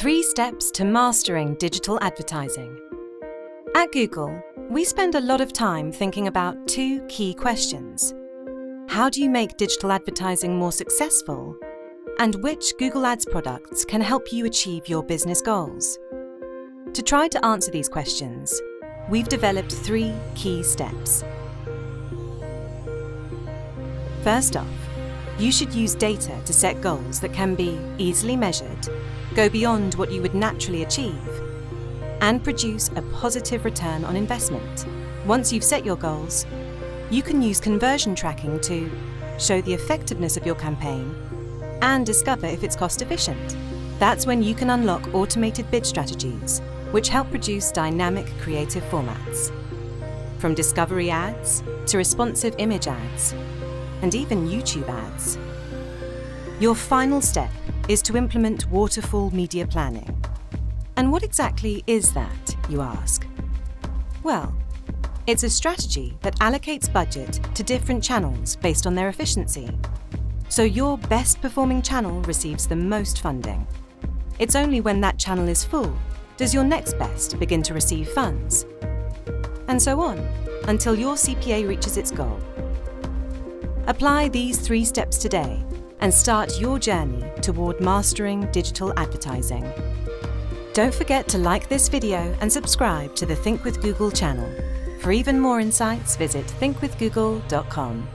3 steps to mastering digital advertising. At Google, we spend a lot of time thinking about 2 key questions. How do you make digital advertising more successful? And which Google Ads products can help you achieve your business goals? To try to answer these questions, we've developed 3 key steps. First off, you should use data to set goals that can be easily measured, go beyond what you would naturally achieve, and produce a positive return on investment. Once you've set your goals, you can use conversion tracking to show the effectiveness of your campaign and discover if it's cost efficient. That's when you can unlock automated bid strategies, which help produce dynamic creative formats. From discovery ads to responsive image ads, and even YouTube ads. Your final step is to implement waterfall media planning. And what exactly is that, you ask? Well, it's a strategy that allocates budget to different channels based on their efficiency. So your best performing channel receives the most funding. It's only when that channel is full does your next best begin to receive funds. And so on, until your CPA reaches its goal. Apply these 3 steps today and start your journey toward mastering digital advertising. Don't forget to like this video and subscribe to the Think with Google channel. For even more insights, visit thinkwithgoogle.com.